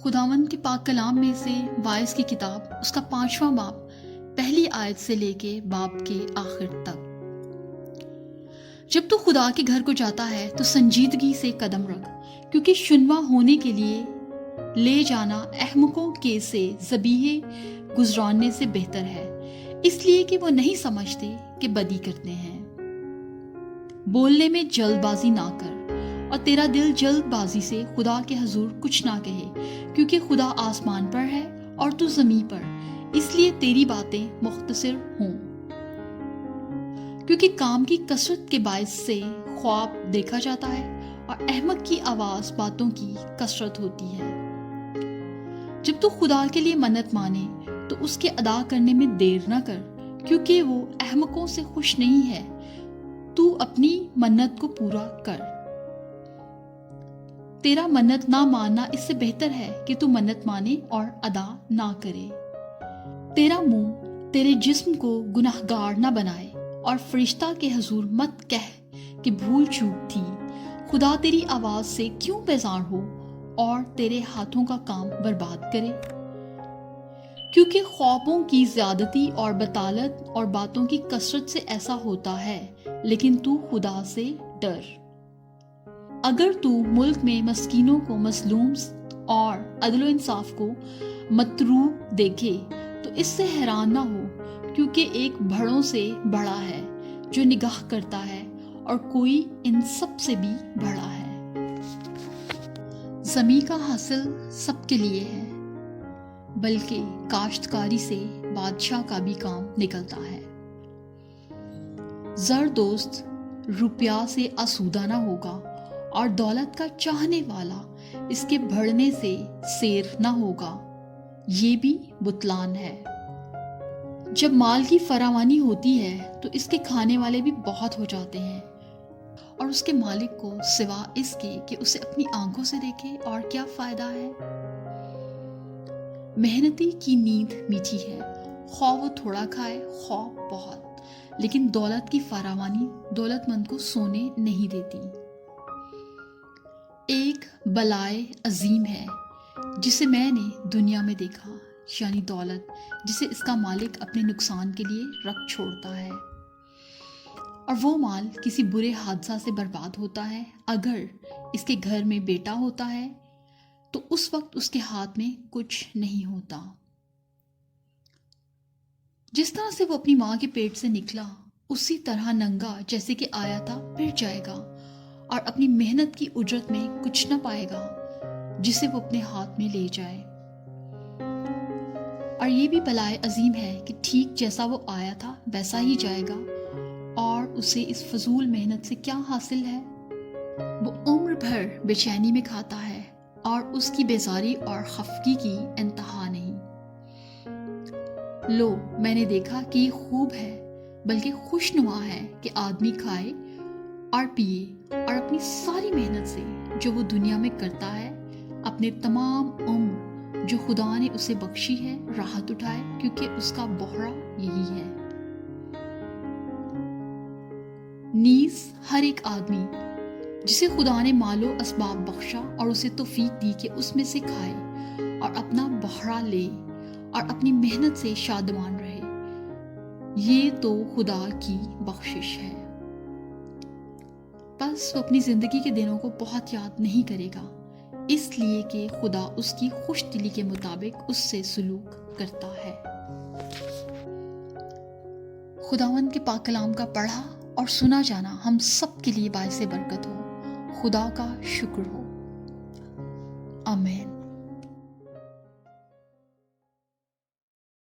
خداوند کے پاک کلام میں سے واعظ کی کتاب اس کا 5واں باب پہلی آیت سے لے کے باب کے آخر تک۔ جب تو خدا کے گھر کو جاتا ہے تو سنجیدگی سے قدم رکھ، کیونکہ شنوا ہونے کے لیے لے جانا احمقوں کے سے ذبیحے گزراننے سے بہتر ہے، اس لیے کہ وہ نہیں سمجھتے کہ بدی کرتے ہیں۔ بولنے میں جلد بازی نہ کر، اور تیرا دل جلد بازی سے خدا کے حضور کچھ نہ کہے، کیونکہ خدا آسمان پر ہے اور تو زمین پر، اس لیے تیری باتیں مختصر ہوں۔ کیونکہ کام کی کثرت کے باعث سے خواب دیکھا جاتا ہے، اور احمق کی آواز باتوں کی کثرت ہوتی ہے۔ جب تو خدا کے لیے منت مانے تو اس کے ادا کرنے میں دیر نہ کر، کیونکہ وہ احمقوں سے خوش نہیں ہے۔ تو اپنی منت کو پورا کر۔ تیرا منت نہ ماننا اس سے بہتر ہے کہ تو منت مانے اور ادا نہ کرے۔ تیرا منہ تیرے جسم کو گناہگار نہ بنائے، اور فرشتہ کے حضور مت کہہ کہ بھول چوک تھی۔ خدا تیری آواز سے کیوں بیزار ہو اور تیرے ہاتھوں کا کام برباد کرے؟ کیونکہ خوابوں کی زیادتی اور بطالت اور باتوں کی کثرت سے ایسا ہوتا ہے، لیکن تو خدا سے ڈر۔ اگر تو ملک میں مسکینوں کو مظلوم اور عدل و انصاف کو متروک دیکھے تو اس سے حیران نہ ہو، کیونکہ ایک بڑوں سے بڑا ہے جو نگاہ کرتا ہے، اور کوئی ان سب سے بھی بڑا ہے۔ زمین کا حاصل سب کے لیے ہے، بلکہ کاشتکاری سے بادشاہ کا بھی کام نکلتا ہے۔ زر دوست روپیہ سے آسودہ نہ ہوگا، اور دولت کا چاہنے والا اس کے بڑھنے سے سیر نہ ہوگا، یہ بھی بتلان ہے۔ جب مال کی فراوانی ہوتی ہے تو اس کے کھانے والے بھی بہت ہو جاتے ہیں، اور اس کے مالک کو سوا اس کے کہ اسے اپنی آنکھوں سے دیکھے اور کیا فائدہ ہے۔ محنتی کی نیند میٹھی ہے، خواہ وہ تھوڑا کھائے خواہ بہت، لیکن دولت کی فراوانی دولت مند کو سونے نہیں دیتی۔ ایک بلائے عظیم ہے جسے میں نے دنیا میں دیکھا، یعنی دولت جسے اس کا مالک اپنے نقصان کے لیے رکھ چھوڑتا ہے، اور وہ مال کسی برے حادثہ سے برباد ہوتا ہے۔ اگر اس کے گھر میں بیٹا ہوتا ہے تو اس وقت اس کے ہاتھ میں کچھ نہیں ہوتا۔ جس طرح سے وہ اپنی ماں کے پیٹ سے نکلا، اسی طرح ننگا جیسے کہ آیا تھا پھر جائے گا، اور اپنی محنت کی اجرت میں کچھ نہ پائے گا جسے وہ اپنے ہاتھ میں لے جائے۔ اور یہ بھی بلائے عظیم ہے کہ ٹھیک جیسا وہ آیا تھا ویسا ہی جائے گا، اور اسے اس فضول محنت سے کیا حاصل ہے؟ وہ عمر بھر بے چینی میں کھاتا ہے، اور اس کی بیزاری اور خفگی کی انتہا نہیں۔ لو، میں نے دیکھا کہ یہ خوب ہے، بلکہ خوشنما ہے کہ آدمی کھائے اور پیے، اور اپنی ساری محنت سے جو وہ دنیا میں کرتا ہے، اپنے تمام عمر جو خدا نے اسے بخشی ہے راحت اٹھائے، کیونکہ اس کا بہرا یہی ہے۔ نیز ہر ایک آدمی جسے خدا نے مال و اسباب بخشا اور اسے توفیق دی کہ اس میں سے کھائے اور اپنا بہرا لے اور اپنی محنت سے شادمان رہے، یہ تو خدا کی بخشش ہے۔ بس وہ اپنی زندگی کے دنوں کو بہت یاد نہیں کرے گا، اس لیے کہ خدا اس کی خوش دلی کے مطابق اس سے سلوک کرتا ہے۔ خداوند کے پاک کلام کا پڑھا اور سنا جانا ہم سب کے لیے باعث برکت ہو۔ خدا کا شکر ہو۔ آمین۔